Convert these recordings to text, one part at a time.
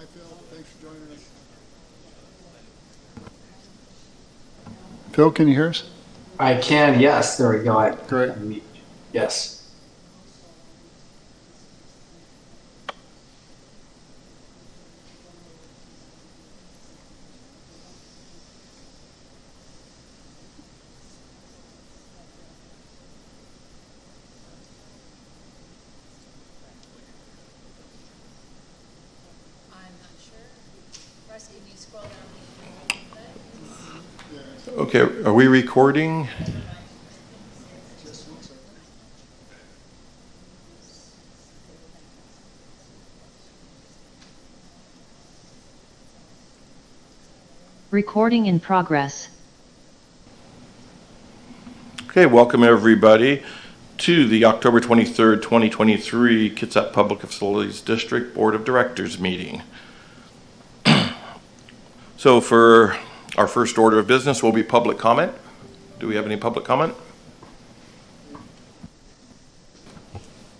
Hi, Phil. Thanks for joining us. Phil, can you hear us? I can, yes. There we go. Great. Yes. Okay, are we recording? Recording in progress. Okay, welcome everybody to the October 23rd, 2023 Kitsap Public Facilities District Board of Directors meeting. So for our first order of business will be public comment. Do we have any public comment?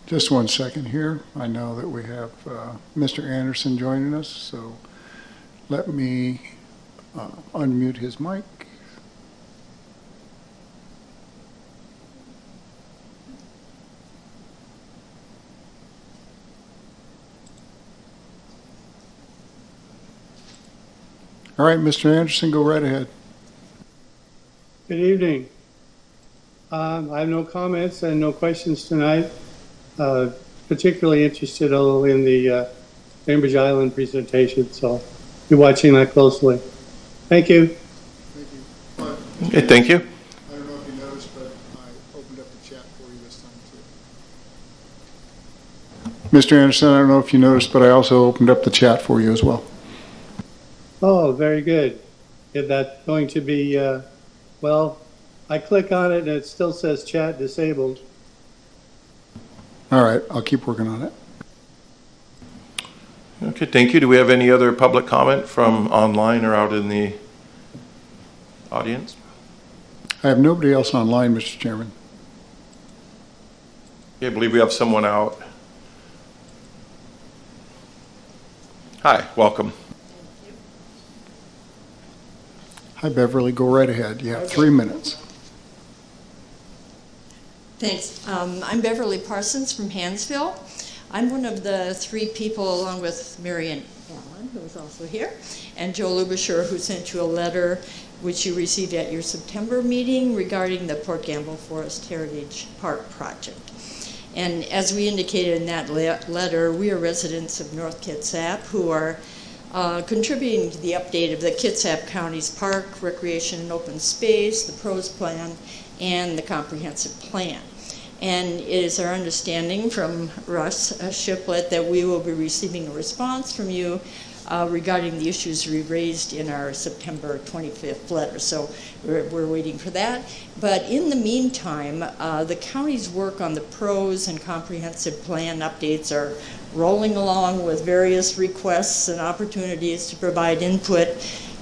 Just 1 second here. I know that we have Mr. Anderson joining us, so let me unmute his mic. All right, Mr. Anderson, go right ahead. Good evening. I have no comments and no questions tonight. Particularly interested in the Bainbridge Island presentation, so be watching that closely. Thank you. Thank you. Okay, thank you. I don't know if you noticed, but I opened up the chat for you this time too. Mr. Anderson, I don't know if you noticed, but I also opened up the chat for you as well. Oh, very good. Is that going to be, well, I click on it and it still says chat disabled. All right, I'll keep working on it. Okay, thank you. Do we have any other public comment from online or out in the audience? I have nobody else online, Mr. Chairman. Okay, I believe we have someone out. Hi, welcome. Hi, Beverly, go right ahead. You have 3 minutes. Thanks. I'm Beverly Parsons from Hansville. I'm one of the 3 people, along with Marion Allen, who is also here, and Joe Lubisher, who sent you a letter which you received at your September meeting regarding the Port Gamble Forest Heritage Park project. And as we indicated in that letter, we are residents of North Kitsap who are contributing to the update of the Kitsap County's park, recreation and open space, the PROS plan, and the comprehensive plan. And it is our understanding from Russ Shiplet that we will be receiving a response from you regarding the issues we raised in our September 25th letter. So we're waiting for that. But in the meantime, the county's work on the PROS and comprehensive plan updates are rolling along with various requests and opportunities to provide input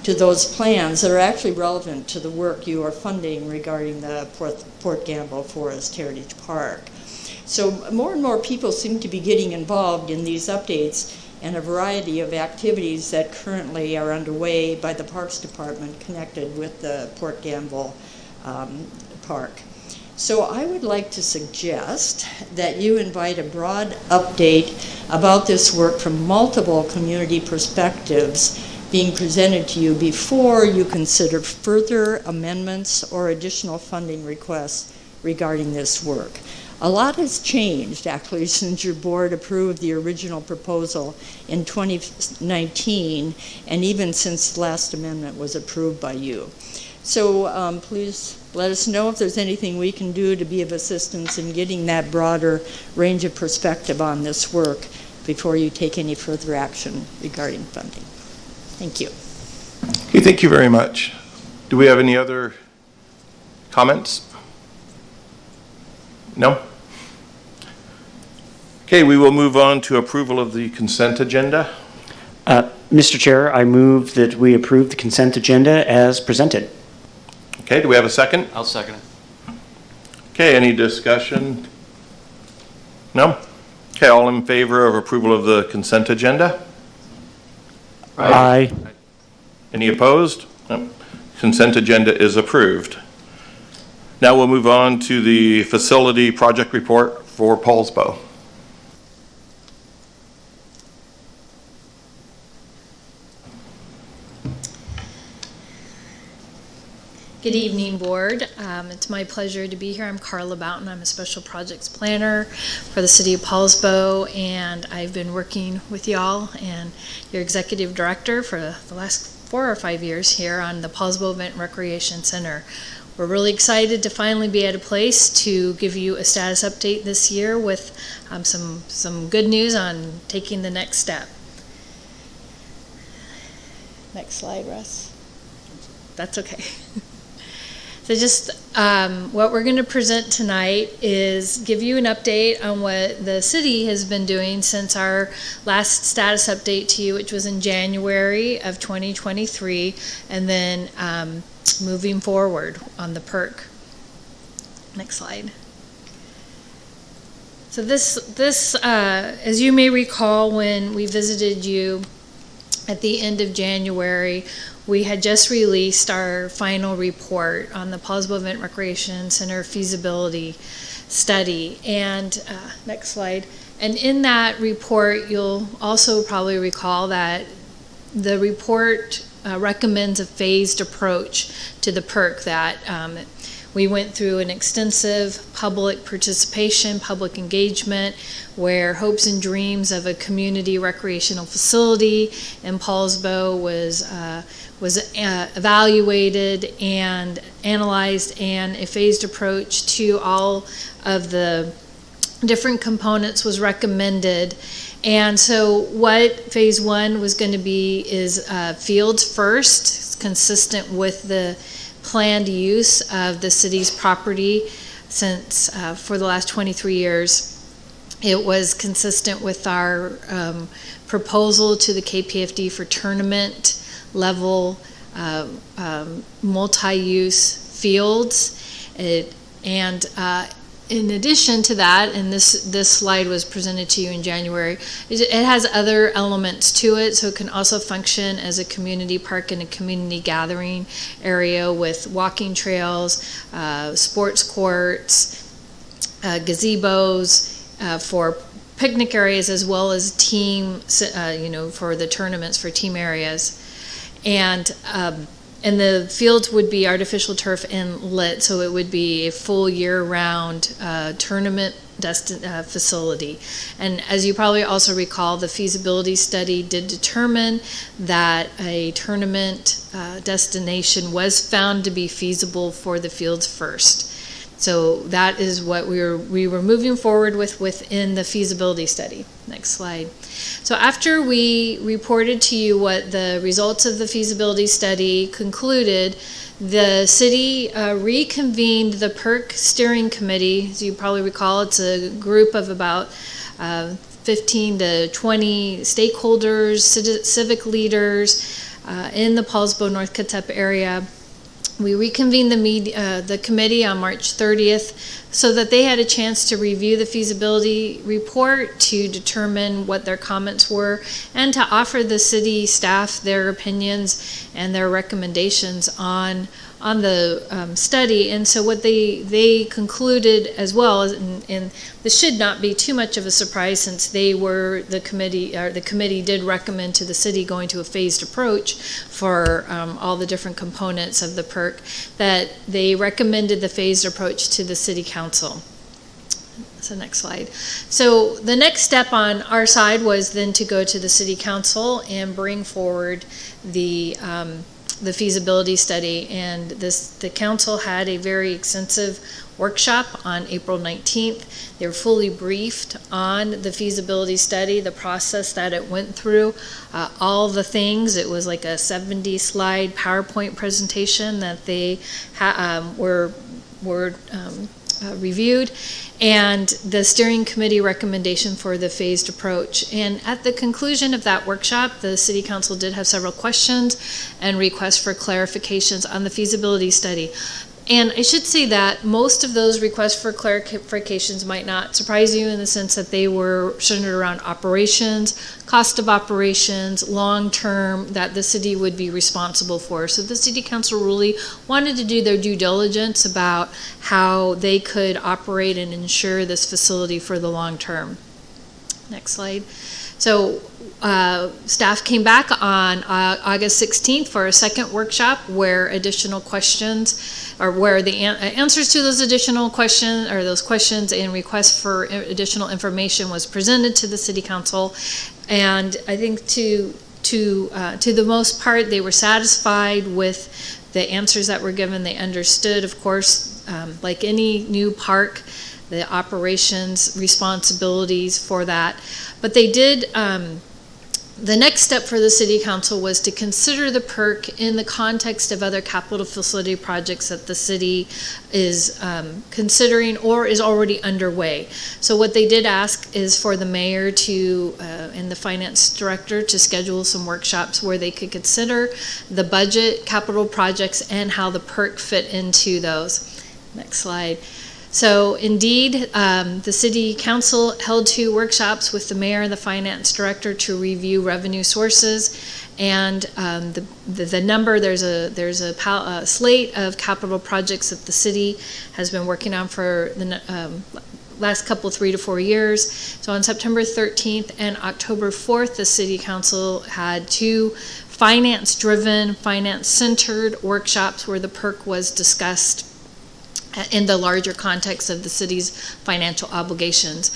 to those plans that are actually relevant to the work you are funding regarding the Port Gamble Forest Heritage Park. So more and more people seem to be getting involved in these updates and a variety of activities that currently are underway by the Parks Department connected with the Port Gamble Park. So I would like to suggest that you invite a broad update about this work from multiple community perspectives being presented to you before you consider further amendments or additional funding requests regarding this work. A lot has changed, actually, since your board approved the original proposal in 2019, and even since the last amendment was approved by you. So please let us know if there's anything we can do to be of assistance in getting that broader range of perspective on this work before you take any further action regarding funding. Thank you. Okay, thank you very much. Do we have any other comments? No? Okay, we will move on to approval of the consent agenda. Mr. Chair, I move that we approve the consent agenda as presented. Okay, do we have a second? I'll second it. Okay, any discussion? No? Okay, all in favor of approval of the consent agenda? Aye. Any opposed? No. Consent agenda is approved. Now we'll move on to the facility project report for Poulsbo. Good evening, Board. It's my pleasure to be here. I'm Carla Boughton. I'm a Special Projects Planner for the City of Poulsbo, and I've been working with y'all and your Executive Director for the last 4 or 5 years here on the Poulsbo Events Recreation Center. We're really excited to finally be at a place to give you a status update this year with some good news on taking the next step. Next slide, Russ. That's okay. So just what we're going to present tonight is give you an update on what the city has been doing since our last status update to you, which was in January of 2023, and then moving forward on the PERC. Next slide. So this as you may recall, when we visited you at the end of January, we had just released our final report on the Poulsbo Events Recreation Center feasibility study. And next slide. And in that report, you'll also probably recall that the report recommends a phased approach to the PERC, that we went through an extensive public participation, public engagement, where hopes and dreams of a community recreational facility in Poulsbo was evaluated and analyzed, and a phased approach to all of the different components was recommended. And so what phase 1 was going to be is fields first, consistent with the planned use of the city's property since for the last 23 years. It was consistent with our proposal to the KPFD for tournament level multi-use fields. In addition to that, and this slide was presented to you in January, it has other elements to it, so it can also function as a community park and a community gathering area with walking trails, sports courts, gazebos for picnic areas, as well as team, for the tournaments for team areas. And the fields would be artificial turf and lit, so it would be a full year-round tournament facility. And as you probably also recall, the feasibility study did determine that a tournament destination was found to be feasible for the fields first. So that is what we were moving forward with within the feasibility study. Next slide. So after we reported to you what the results of the feasibility study concluded, the city reconvened the PERC steering committee. As you probably recall, it's a group of about 15 to 20 stakeholders, civic leaders in the Poulsbo North Kitsap area. We reconvened the committee on March 30th so that they had a chance to review the feasibility report, to determine what their comments were, and to offer the city staff their opinions and their recommendations on the study. And so what they concluded as well, and this should not be too much of a surprise since they were the committee did recommend to the city going to a phased approach for all the different components of the PERC, that they recommended the phased approach to the city council. So next slide. So the next step on our side was then to go to the city council and bring forward the feasibility study, and the council had a very extensive workshop on April 19th. They were fully briefed on the feasibility study, the process that it went through, all the things. It was like a 70-slide PowerPoint presentation that they were reviewed, and the steering committee recommendation for the phased approach. And at the conclusion of that workshop, the city council did have several questions and requests for clarifications on the feasibility study. And I should say that most of those requests for clarifications might not surprise you in the sense that they were centered around operations, cost of operations, long-term, that the city would be responsible for. So the City Council really wanted to do their due diligence about how they could operate and ensure this facility for the long term. Next slide. So staff came back on August 16th for a second workshop where additional questions, or where the answers to those additional questions, or those questions and requests for additional information was presented to the City Council. And I think to the most part, they were satisfied with the answers that were given. They understood, of course, like any new park, the operations responsibilities for that. But they did, the next step for the City Council was to consider the PERC in the context of other capital facility projects that the city is considering or is already underway. So what they did ask is for the mayor to, and the finance director to schedule some workshops where they could consider the budget, capital projects, and how the PERC fit into those. Next slide. So indeed, the City Council held 2 workshops with the mayor and the finance director to review revenue sources, and the number, there's a slate of capital projects that the city has been working on for the last couple, 3 to 4 years. So on September 13th and October 4th, the City Council had 2 finance-driven, finance-centered workshops where the PERC was discussed in the larger context of the city's financial obligations.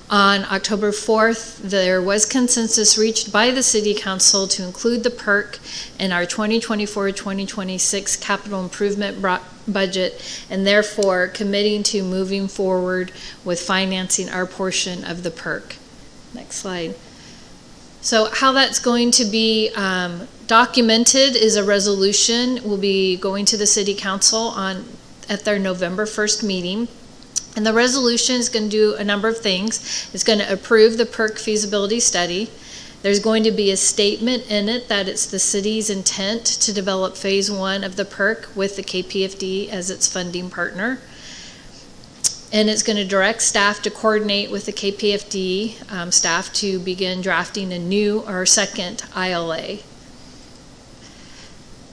On October 4th, there was consensus reached by the City Council to include the PERC in our 2024-2026 capital improvement budget, and therefore committing to moving forward with financing our portion of the PERC. Next slide. So how that's going to be documented is a resolution. We'll be going to the City Council at their November 1st meeting. And the resolution is going to do a number of things. It's going to approve the PERC feasibility study. There's going to be a statement in it that it's the city's intent to develop phase 1 of the PERC with the KPFD as its funding partner. And it's going to direct staff to coordinate with the KPFD staff to begin drafting a new or second ILA.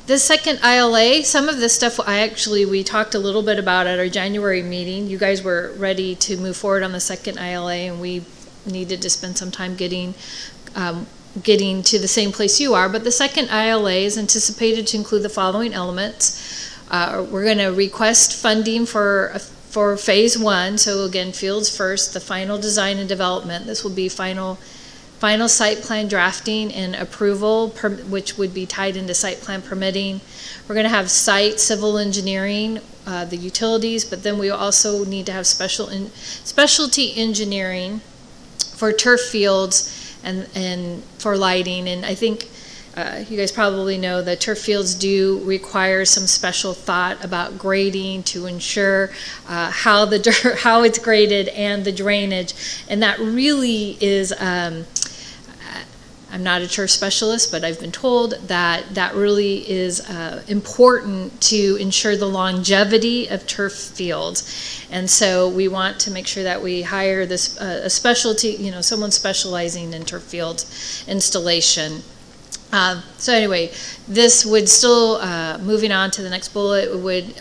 The second ILA, some of this stuff we talked a little bit about at our January meeting. You guys were ready to move forward on the second ILA, and we needed to spend some time getting to the same place you are. But the second ILA is anticipated to include the following elements. We're going to request funding for phase 1. So again, fields first, the final design and development. This will be final site plan drafting and approval, which would be tied into site plan permitting. We're going to have site civil engineering, the utilities, but then we also need to have specialty engineering for turf fields and for lighting. And I think you guys probably know that turf fields do require some special thought about grading to ensure how it's graded and the drainage. And that really is, I'm not a turf specialist, but I've been told that really is important to ensure the longevity of turf fields. And so we want to make sure that we hire this a specialty, someone specializing in turf field installation. So anyway, this would still, moving on to the next bullet, would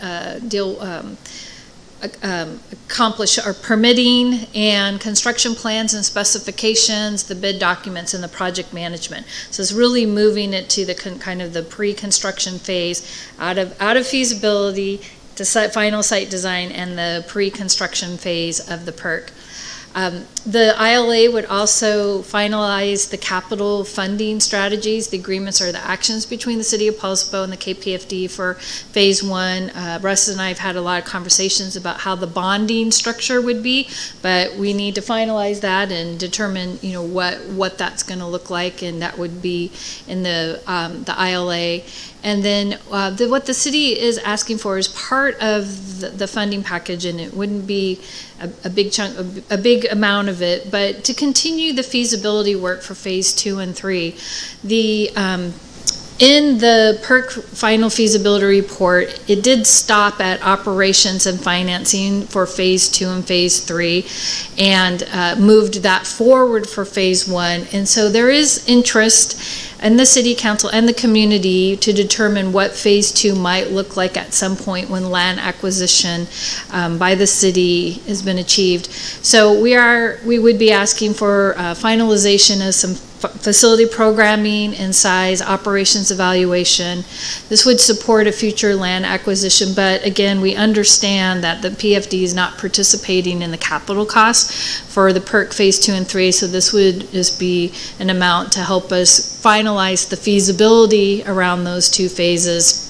accomplish our permitting and construction plans and specifications, the bid documents, and the project management. So it's really moving it to the kind of the pre-construction phase, out of feasibility to final site design and the pre-construction phase of the PERC. The ILA would also finalize the capital funding strategies, the agreements or the actions between the City of Poulsbo and the KPFD for phase 1. Russ and I have had a lot of conversations about how the bonding structure would be, but we need to finalize that and determine, what that's going to look like, and that would be in the ILA. And then what the city is asking for is part of the funding package, and it wouldn't be a big chunk, a big amount of it, but to continue the feasibility work for phase 2 and 3. In the PERC final feasibility report, it did stop at operations and financing for phase 2 and phase 3 and moved that forward for phase 1. And so there is interest in the city council and the community to determine what phase 2 might look like at some point when land acquisition by the city has been achieved. So we would be asking for finalization of some facility programming and size, operations evaluation. This would support a future land acquisition, but again, we understand that the PFD is not participating in the capital costs for the PERC phase 2 and 3, so this would just be an amount to help us finalize the feasibility around those 2 phases.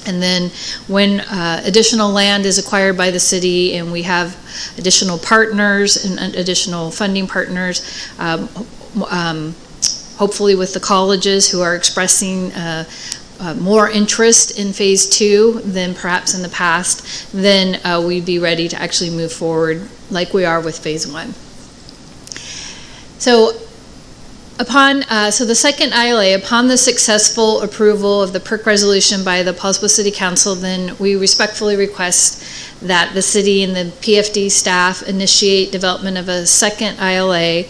And then when additional land is acquired by the city and we have additional partners and additional funding partners, hopefully with the colleges who are expressing more interest in phase 2 than perhaps in the past, then we'd be ready to actually move forward like we are with phase 1. So so the second ILA, upon the successful approval of the PERC resolution by the Poulsbo City Council, then we respectfully request that the city and the PFD staff initiate development of a second ILA.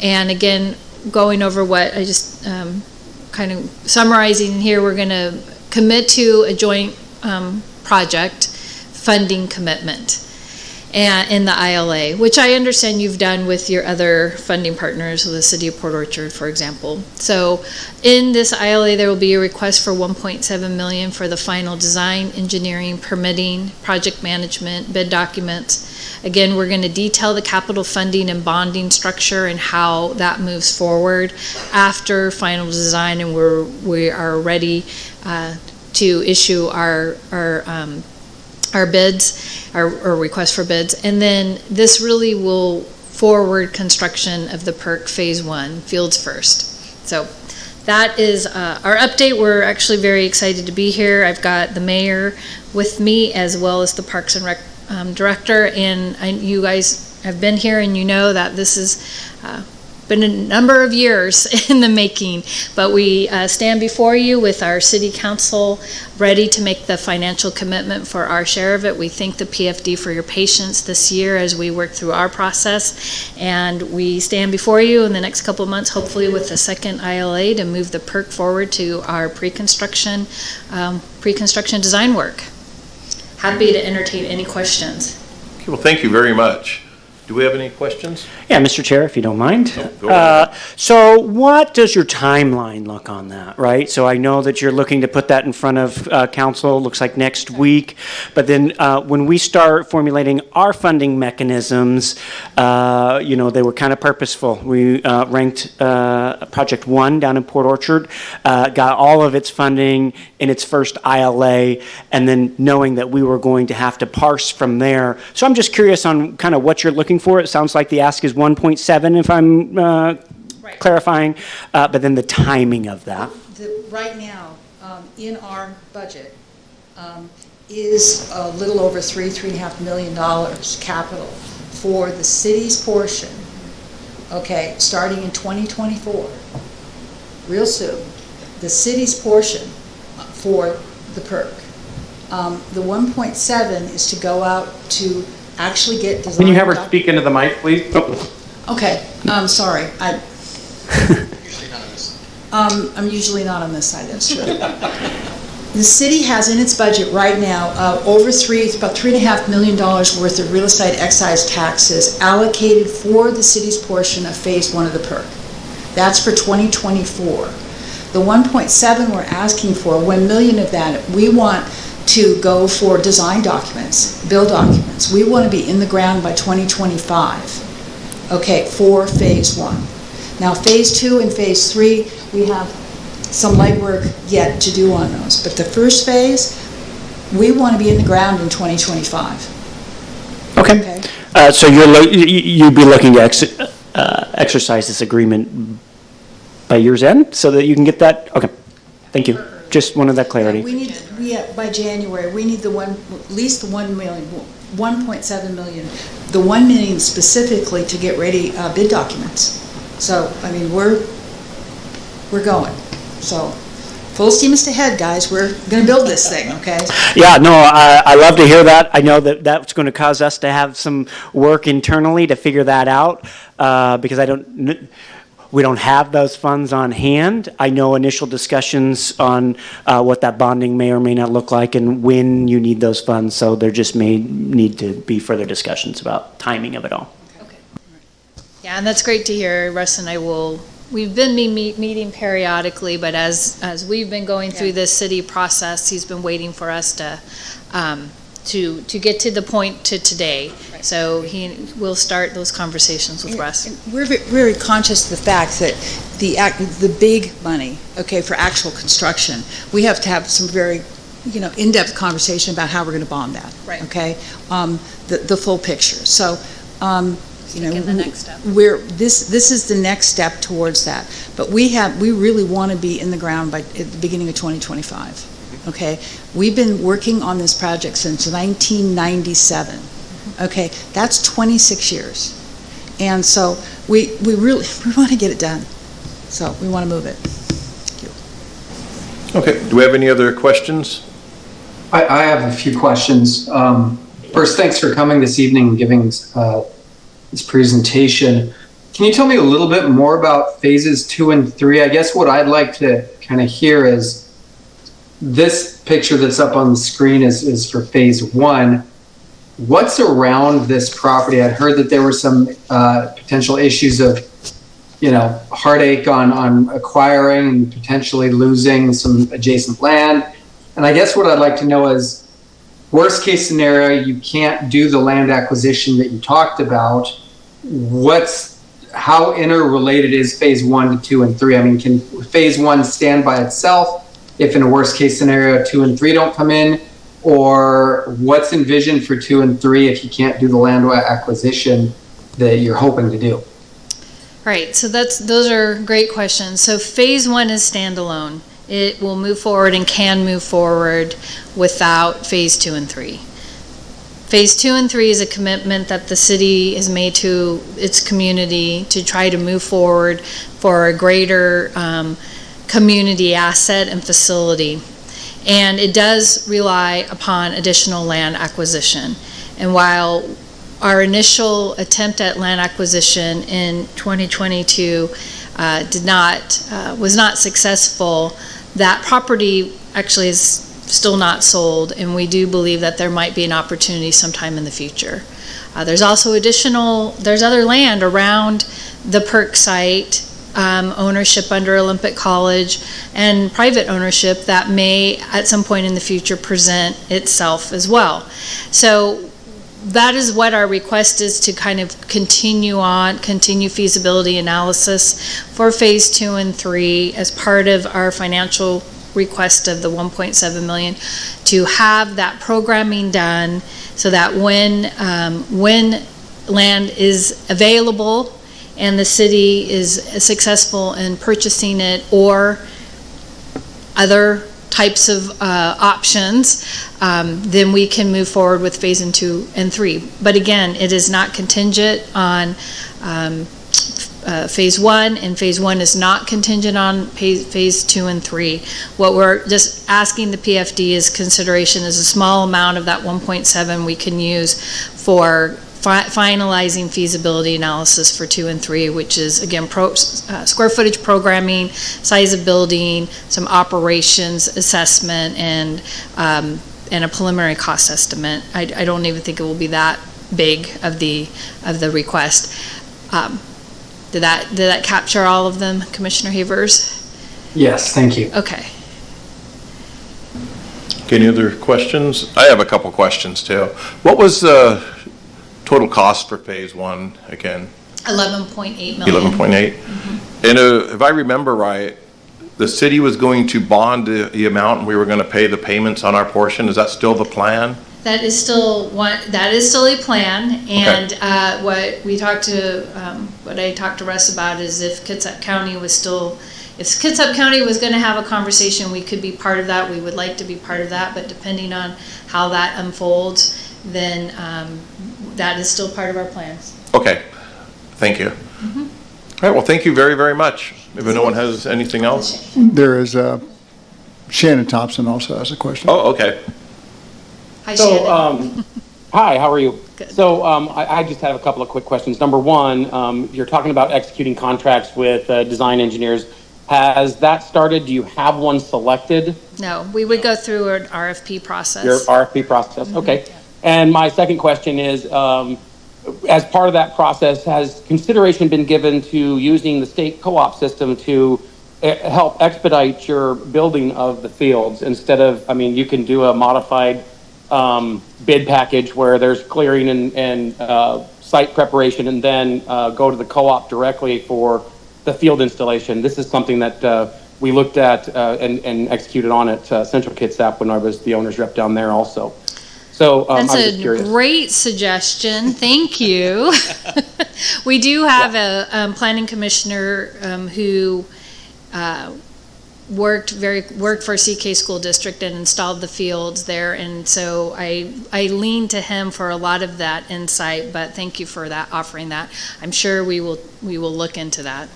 And again, going over what I just kind of summarizing here, we're going to commit to a joint project funding commitment and in the ILA, which I understand you've done with your other funding partners, the City of Port Orchard, for example. So in this ILA, there will be a request for $1.7 million for the final design, engineering, permitting, project management, bid documents. Again, we're going to detail the capital funding and bonding structure and how that moves forward after final design, and we are ready to issue our bids, our request for bids. And then this really will forward construction of the PERC phase 1, fields first. So that is our update. We're actually very excited to be here. I've got the mayor with me as well as the Parks and Rec director, and you guys have been here and you know that this has been a number of years in the making, but we stand before you with our city council ready to make the financial commitment for our share of it. We thank the PFD for your patience this year as we work through our process, and we stand before you in the next couple of months, hopefully with the second ILA to move the PERC forward to our pre-construction design work. Happy to entertain any questions. Okay, well, thank you very much. Do we have any questions? Yeah, Mr. Chair, if you don't mind. Oh, go ahead. So what does your timeline look on that, right? So I know that you're looking to put that in front of council, looks like next week. But then when we start formulating our funding mechanisms, they were kind of purposeful. We ranked Project 1 down in Port Orchard, got all of its funding in its first ILA, and then knowing that we were going to have to parse from there. So I'm just curious on kind of what you're looking for. It sounds like the ask is 1.7 if I'm clarifying, but then the timing of that. Right now, in our budget, is a little over $3.5 million capital for the city's portion, okay, starting in 2024, real soon, the city's portion for the PERC. The 1.7 is to go out to actually get design. Can you have her speak into the mic, please? Oh. Okay, I'm sorry. I'm usually not on this side, that's true. The city has in its budget right now it's about $3.5 million worth of real estate excise taxes allocated for the city's portion of phase 1 of the PERC. That's for 2024. The 1.7 we're asking for, $1 million of that, we want to go for design documents, build documents. We want to be in the ground by 2025, okay, for phase 1. Now phase 2 and phase 3, we have some legwork yet to do on those. But the first phase, we want to be in the ground in 2025. Okay. So you'd be looking to exercise this agreement by year's end so that you can get that? Okay. Thank you. Just wanted that clarity. By January, we need at least the 1 million, 1.7 million, the 1 million specifically to get ready bid documents. So, I mean, we're going. So, full steam ahead, guys. We're going to build this thing, okay? Yeah, no, I love to hear that. I know that that's going to cause us to have some work internally to figure that out, because we don't have those funds on hand. I know initial discussions on what that bonding may or may not look like and when you need those funds, so there just may need to be further discussions about timing of it all. Okay. Yeah, and that's great to hear. Russ and I we've been meeting periodically, but as we've been going through this city process, he's been waiting for us to get to the point to today. Right. So he will start those conversations with Russ. And we're very conscious of the fact that the big money, okay, for actual construction, we have to have some very, in-depth conversation about how we're going to bond that. Right. Okay, the full picture. So. The next step. This is the next step towards that. But we really want to be in the ground at the beginning of 2025. Okay, we've been working on this project since 1997. Okay, that's 26 years, and so we really want to get it done. So we want to move it. Thank you. Okay, do we have any other questions? I have a few questions. First, thanks for coming this evening and giving this presentation. Can you tell me a little bit more about phases 2 and 3? I guess what I'd like to kind of hear is this picture that's up on the screen is for phase 1. What's around this property? I'd heard that there were some potential issues of, heartache on acquiring and potentially losing some adjacent land. And I guess what I'd like to know is, worst case scenario, you can't do the land acquisition that you talked about. How interrelated is phase 1 to 2 and 3? I mean, can phase 1 stand by itself if in a worst case scenario 2 and 3 don't come in? Or what's envisioned for 2 and 3 if you can't do the land acquisition that you're hoping to do? Right, so those are great questions. So phase 1 is standalone. It will move forward and can move forward without phase 2 and 3. Phase 2 and 3 is a commitment that the city has made to its community to try to move forward for a greater community asset and facility. And it does rely upon additional land acquisition. And while our initial attempt at land acquisition in 2022 was not successful, that property actually is still not sold, and we do believe that there might be an opportunity sometime in the future. There's also there's other land around the PERC site, ownership under Olympic College, and private ownership that may at some point in the future present itself as well. So that is what our request is, to kind of continue feasibility analysis for phase 2 and 3 as part of our financial request of the $1.7 million, to have that programming done so that when land is available and the city is successful in purchasing it or other types of options, then we can move forward with phase 2 and 3. But again, it is not contingent on phase 1, and phase 1 is not contingent on phase 2 and 3. What we're just asking the PFD is consideration is a small amount of that 1.7 we can use for finalizing feasibility analysis for 2 and 3, which is again square footage programming, size of building, some operations assessment, and a preliminary cost estimate. I don't even think it will be that big of the request. Did that capture all of them, Commissioner Havers? Yes, thank you. Okay. Any other questions? I have a couple questions too. What was the total cost for phase 1 again? $11.8 million. 11.8. Mm-hmm. And if I remember right, the city was going to bond the amount and we were going to pay the payments on our portion. Is that still the plan? That is still a plan, and okay. What I talked to Russ about is if Kitsap County was going to have a conversation, we could be part of that. We would like to be part of that, but depending on how that unfolds, then that is still part of our plans. Okay, thank you. Mm-hmm. All right, well, thank you very, very much. If no one has anything else. There is Shannon Thompson also has a question. Oh, okay. Hi, So, Shannon. hi, how are you? Good. So, I just have a couple of quick questions. Number one, you're talking about executing contracts with design engineers. Has that started? Do you have one selected? No, we would go through an RFP process. Your RFP process, okay. And my second question is, as part of that process, has consideration been given to using the state co-op system to help expedite your building of the fields instead of, I mean, you can do a modified bid package where there's clearing and site preparation and then go to the co-op directly for the field installation. This is something that we looked at and executed on at Central Kitsap when I was the owner's rep down there also. So That's I'm just a curious. great suggestion. Thank you. We do have a planning commissioner who worked for CK School District and installed the fields there, and so I lean to him for a lot of that insight. But thank you for that, offering that. I'm sure we will look into that.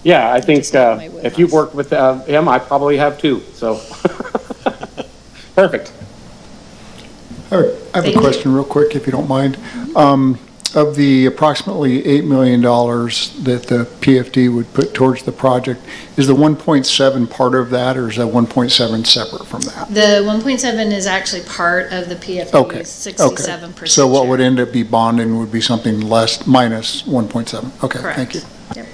Yeah, I think Just not my wheelhouse. if you've worked with him, I probably have too. So perfect. I have Thank a you. question real quick, if you don't mind. Of the approximately $8 million that the PFD would put towards the project, is the 1.7 part of that, or is that 1.7 separate from that? The 1.7 is actually part of the PFD's Okay. 67%. So what would share. end up be bonding would be something less, minus 1.7? Okay, Correct. thank you. Yep.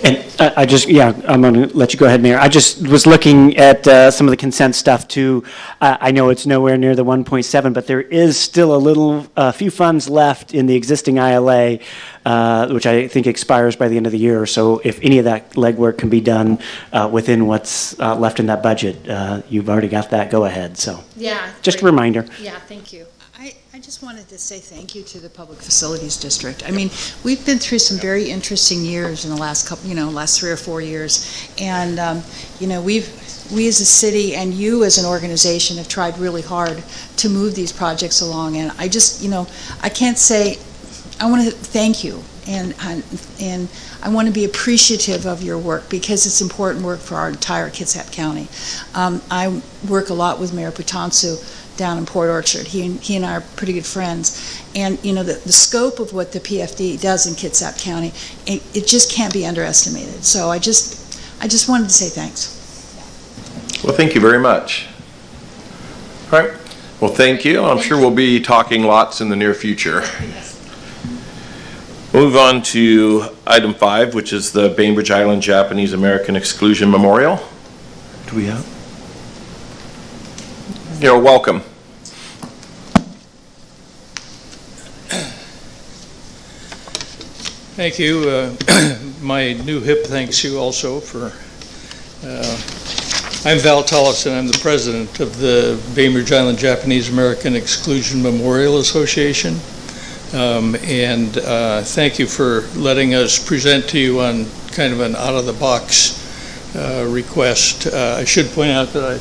And I'm going to let you go ahead, Mayor. I just was looking at some of the consent stuff too. I know it's nowhere near the 1.7, but there is still a few funds left in the existing ILA, which I think expires by the end of the year. So if any of that legwork can be done within what's left in that budget, you've already got that, go ahead. So Yeah. just a great. reminder. Yeah, thank you. I just wanted to say thank you to the Public Facilities District. I mean, we've been through some very interesting years in the last couple, last 3 or 4 years. And, we as a city and you as an organization have tried really hard to move these projects along. And I just, I can't say, I want to thank you. And I want to be appreciative of your work because it's important work for our entire Kitsap County. I work a lot with Mayor Potansu down in Port Orchard. He and I are pretty good friends. And, the scope of what the PFD does in Kitsap County, it just can't be underestimated. So I just wanted to say thanks. Well, thank you very much. All right. Well, thank you. I'm sure we'll be talking lots in the near future. Move on to item 5, which is the Bainbridge Island Japanese American Exclusion Memorial. Do we have? You're welcome. Thank you. My new hip thanks you also for, I'm Val Tollefson. I'm the president of the Bainbridge Island Japanese American Exclusion Memorial Association. And thank you for letting us present to you on kind of an out-of-the-box request. I should point out that I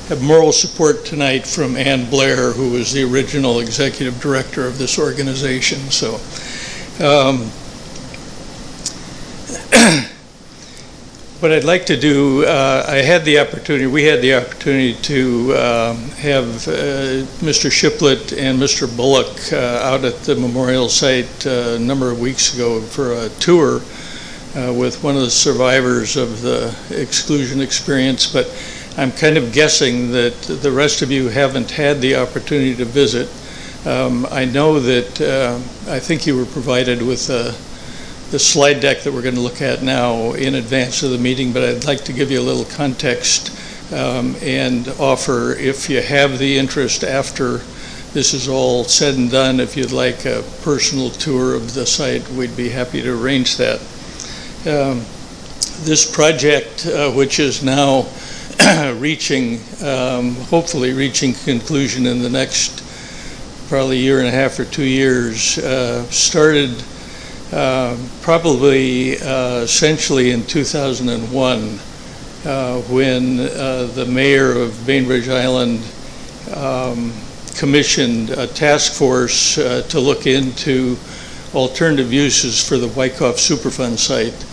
have moral support tonight from Ann Blair, who was the original executive director of this organization. So, what I'd like to do, we had the opportunity to have Mr. Shiplet and Mr. Bullock out at the memorial site a number of weeks ago for a tour with one of the survivors of the exclusion experience, but I'm kind of guessing that the rest of you haven't had the opportunity to visit. I know that I think you were provided with the slide deck that we're going to look at now in advance of the meeting, but I'd like to give you a little context and offer, if you have the interest after this is all said and done, if you'd like a personal tour of the site, we'd be happy to arrange that. This project, which is now hopefully reaching conclusion in the next probably 1.5 or 2 years, started probably essentially in 2001 when the mayor of Bainbridge Island commissioned a task force to look into alternative uses for the Wyckoff Superfund site.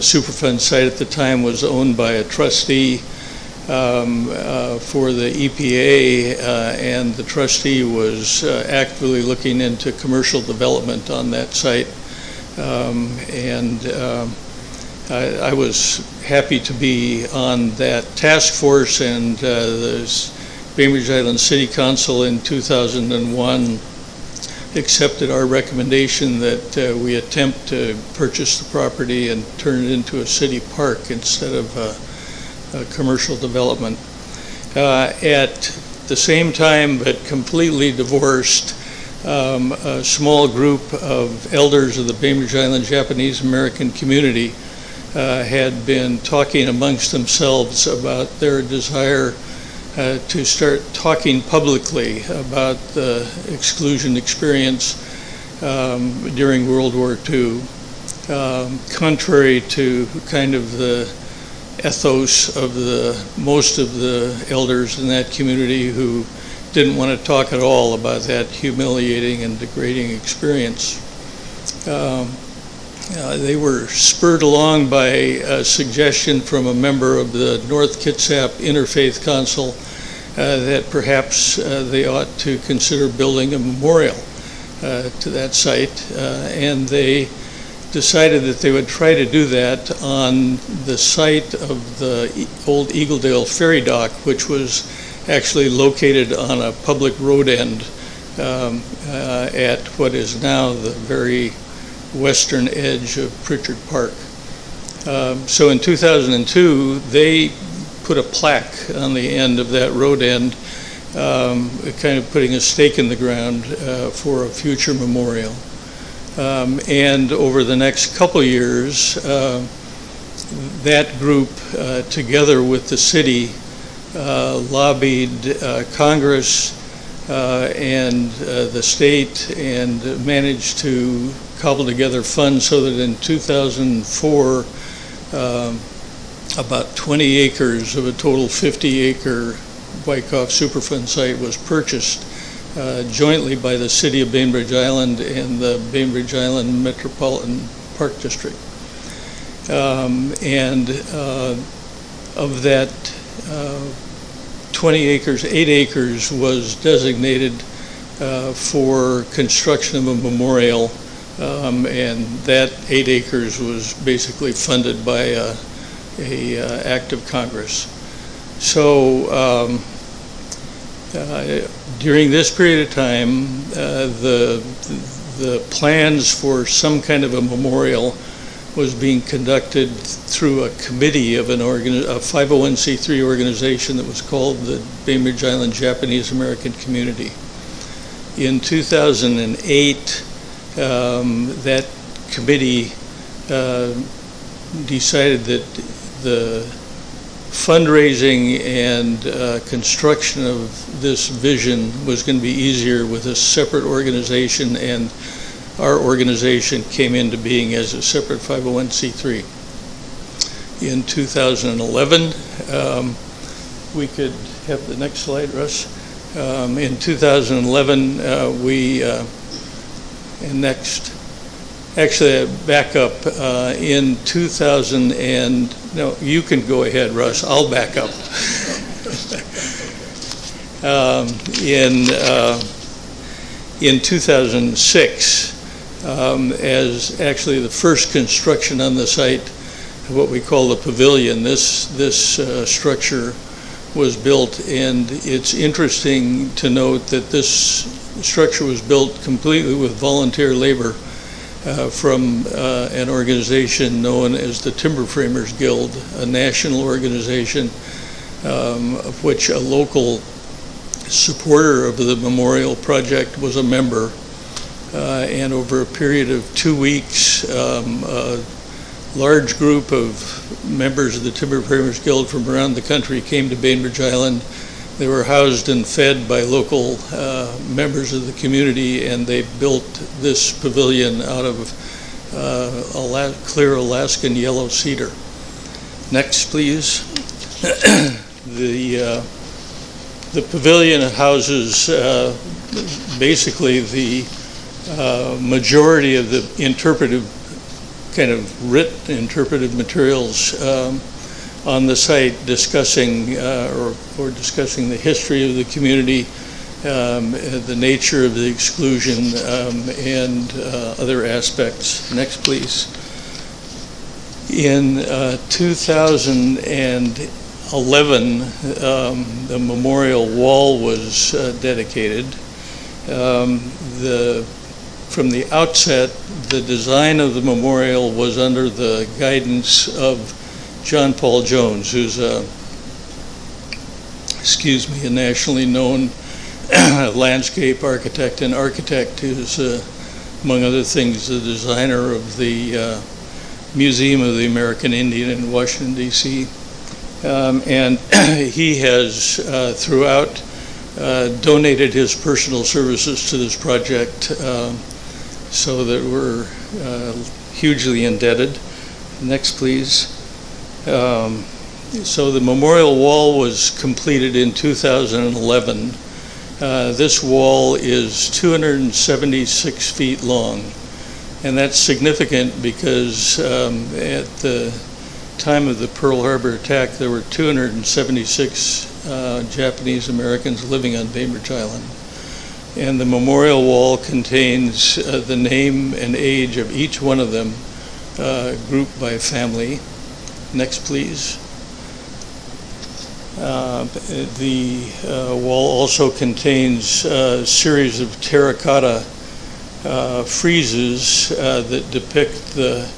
Superfund site at the time was owned by a trustee for the EPA, and the trustee was actively looking into commercial development on that site. I was happy to be on that task force, and the Bainbridge Island City Council in 2001 accepted our recommendation that we attempt to purchase the property and turn it into a city park instead of a commercial development. At the same time, but completely divorced, a small group of elders of the Bainbridge Island Japanese American community had been talking amongst themselves about their desire to start talking publicly about the exclusion experience during World War II, contrary to kind of the ethos of most of the elders in that community, who didn't want to talk at all about that humiliating and degrading experience. They were spurred along by a suggestion from a member of the North Kitsap Interfaith Council that perhaps they ought to consider building a memorial to that site, and they decided that they would try to do that on the site of the old Eagledale ferry dock, which was actually located on a public road end at what is now the very western edge of Pritchard Park. So in 2002, they put a plaque on the end of that road end, kind of putting a stake in the ground for a future memorial. And over the next couple years, that group, together with the city, lobbied Congress and the state, and managed to cobble together funds so that in 2004, about 20 acres of a total 50-acre Wyckoff Superfund site was purchased jointly by the City of Bainbridge Island and the Bainbridge Island Metropolitan Park District. And of that 20 acres, 8 acres was designated for construction of a memorial, and that 8 acres was basically funded by a act of Congress. So during this period of time, the plans for some kind of a memorial was being conducted through a committee of a 501c3 organization that was called the Bainbridge Island Japanese American Community. In 2008, that committee decided that the fundraising and construction of this vision was going to be easier with a separate organization, and our organization came into being as a separate 501c3. In 2011, we could have the next slide, Russ. In 2011, actually, back up. In 2000 and, no, you can go ahead, Russ. I'll back up. In 2006, as actually the first construction on the site, what we call the pavilion, this structure was built, and it's interesting to note that this structure was built completely with volunteer labor from an organization known as the Timber Framers Guild, a national organization of which a local supporter of the memorial project was a member. And over a period of 2 weeks, a large group of members of the Timber Framers Guild from around the country came to Bainbridge Island. They were housed and fed by local members of the community, and they built this pavilion out of clear Alaskan yellow cedar. Next, please. The pavilion houses basically the majority of the interpretive kind of written interpretive materials on the site discussing or discussing the history of the community, the nature of the exclusion, and other aspects. Next, please. In 2011, the memorial wall was dedicated. From the outset, the design of the memorial was under the guidance of John Paul Jones, who's a nationally known landscape architect and architect who's, among other things, the designer of the Museum of the American Indian in Washington, D.C. And he has, throughout, donated his personal services to this project, so that we're hugely indebted. Next, please. So the memorial wall was completed in 2011. This wall is 276 feet long, and that's significant because at the time of the Pearl Harbor attack, there were 276 Japanese Americans living on Bainbridge Island. And the memorial wall contains the name and age of each one of them, grouped by family. Next, please. The wall also contains a series of terracotta friezes that depict the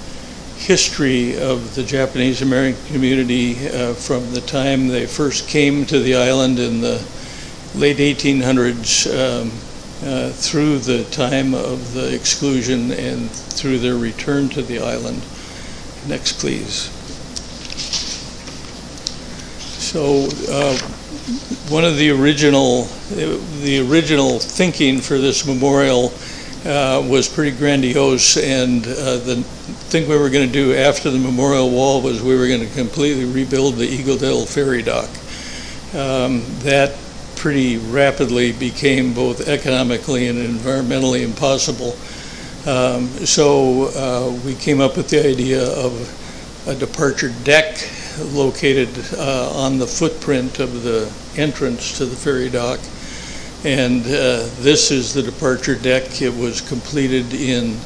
history of the Japanese American community from the time they first came to the island in the late 1800s through the time of the exclusion and through their return to the island. Next, please. So one of the original thinking for this memorial was pretty grandiose, and the thing we were going to do after the memorial wall was we were going to completely rebuild the Eagledale ferry dock. That pretty rapidly became both economically and environmentally impossible. So we came up with the idea of a departure deck located on the footprint of the entrance to the ferry dock. And this is the departure deck. It was completed in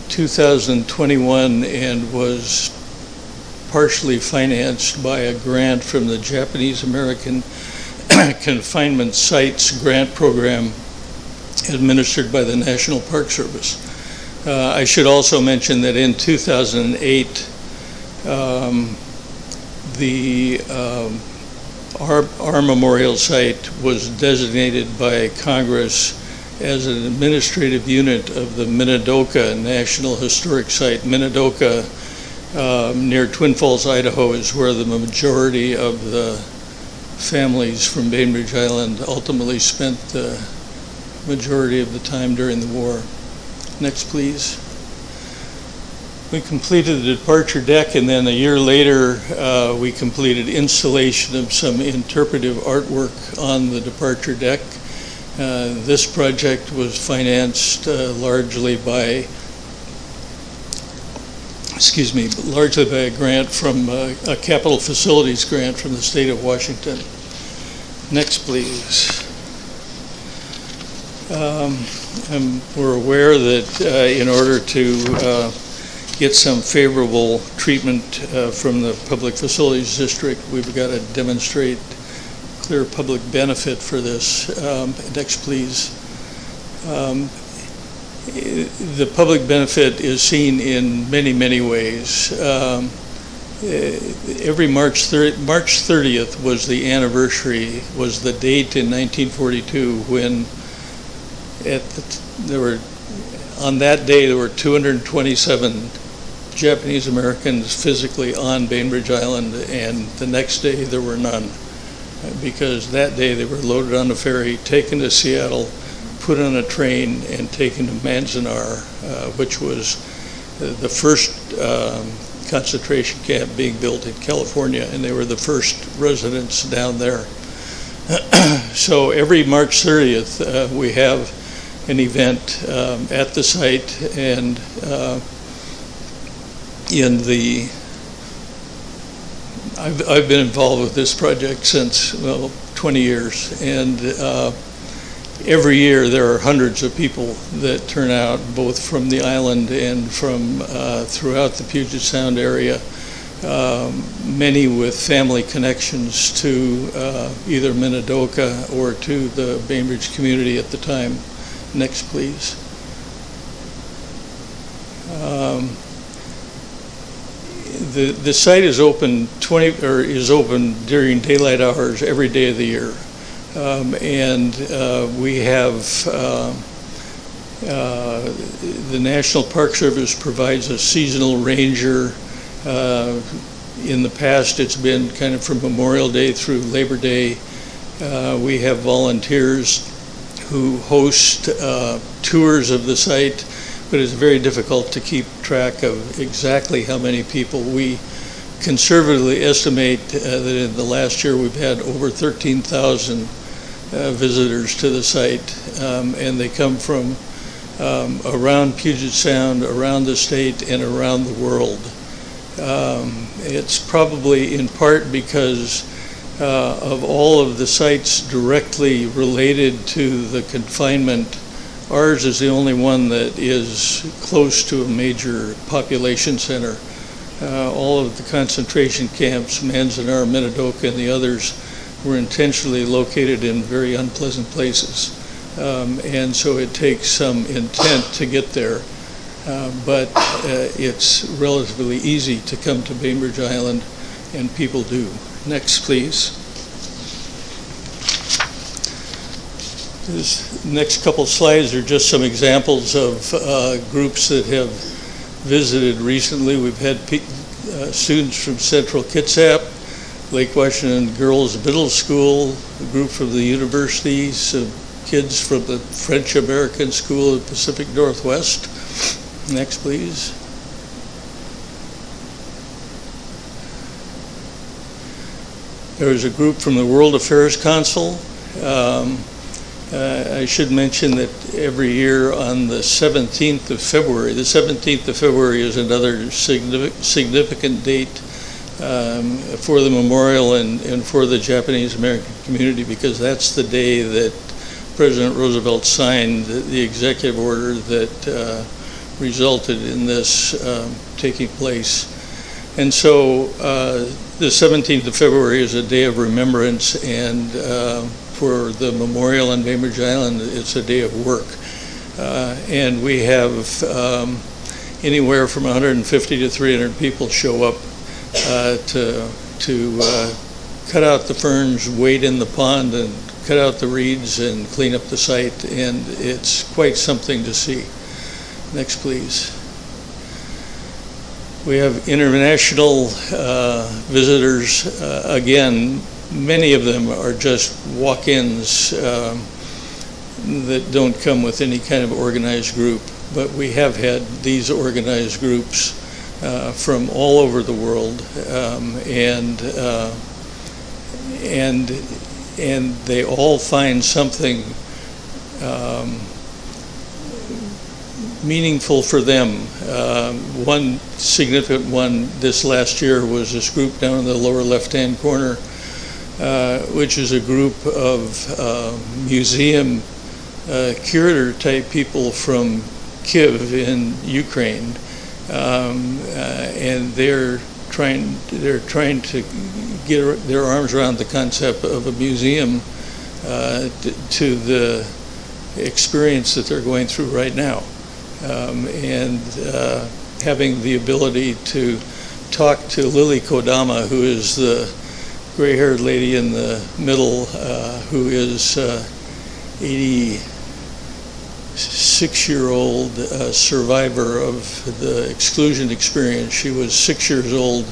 2021 and was partially financed by a grant from the Japanese American Confinement Sites Grant Program administered by the National Park Service. I should also mention that in 2008, our memorial site was designated by Congress as an administrative unit of the Minidoka National Historic Site. Minidoka, near Twin Falls, Idaho, is where the majority of the families from Bainbridge Island ultimately spent the majority of the time during the war. Next, please. We completed the departure deck, and then a year later, we completed installation of some interpretive artwork on the departure deck. This project was financed largely by a grant from a capital facilities grant from the state of Washington. Next, please. We're aware that in order to get some favorable treatment from the Public Facilities District, we've got to demonstrate clear public benefit for this. Next, please. The public benefit is seen in many, many ways. Every March 30th was the anniversary, was the date in 1942 when on that day there were 227 Japanese Americans physically on Bainbridge Island, and the next day there were none, because that day they were loaded on a ferry, taken to Seattle, put on a train, and taken to Manzanar, which was the first concentration camp being built in California, and they were the first residents down there. So every March 30th we have an event at the site, and I've been involved with this project since, 20 years, and every year there are hundreds of people that turn out, both from the island and from throughout the Puget Sound area, many with family connections to either Minidoka or to the Bainbridge community at the time. Next, please. The site is open during daylight hours every day of the year, and we have the National Park Service provides a seasonal ranger. In the past, it's been kind of from Memorial Day through Labor Day. We have volunteers who host tours of the site, but it's very difficult to keep track of exactly how many people. We conservatively estimate that in the last year we've had over 13,000 visitors to the site, and they come from around Puget Sound, around the state, and around the world. It's probably in part because of all of the sites directly related to the confinement. Ours is the only one that is close to a major population center. All of the concentration camps, Manzanar, Minidoka, and the others were intentionally located in very unpleasant places. And so it takes some intent to get there. But it's relatively easy to come to Bainbridge Island, and people do. Next, please. This next couple slides are just some examples of groups that have visited recently. We've had students from Central Kitsap, Lake Washington Girls Middle School, a group from the university, some kids from the French American School of Pacific Northwest. Next, please. There was a group from the World Affairs Council. I should mention that every year on the 17th of February, the 17th of February is another significant date for the memorial and for the Japanese American community, because that's the day that President Roosevelt signed the executive order that resulted in this taking place. And so the 17th of February is a day of remembrance, and for the memorial on Bainbridge Island, it's a day of work. And we have anywhere from 150 to 300 people show up to cut out the ferns, wade in the pond, and cut out the reeds and clean up the site, and it's quite something to see. Next, please. We have international visitors. Again, many of them are just walk-ins that don't come with any kind of organized group, but we have had these organized groups from all over the world, and they all find something meaningful for them. One significant one this last year was this group down in the lower left-hand corner, which is a group of museum curator-type people from Kyiv in Ukraine, and they're trying to get their arms around the concept of a museum to the experience that they're going through right now. And having the ability to talk to Lily Kodama, who is the gray-haired lady in the middle, who is 86-year-old survivor of the exclusion experience. She was 6 years old.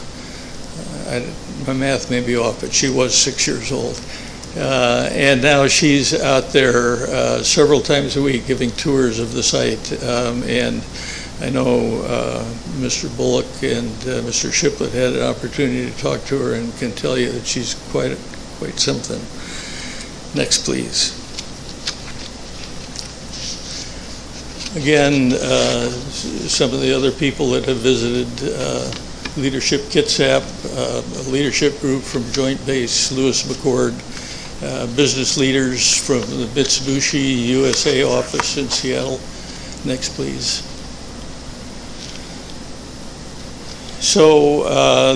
My math may be off, but she was 6 years old. And now she's out there several times a week giving tours of the site. And I know Mr. Bullock and Mr. Shiplet had an opportunity to talk to her and can tell you that she's quite something. Next, please. Again, some of the other people that have visited, Leadership Kitsap, a leadership group from Joint Base Lewis McChord, business leaders from the Mitsubishi USA office in Seattle. Next, please. So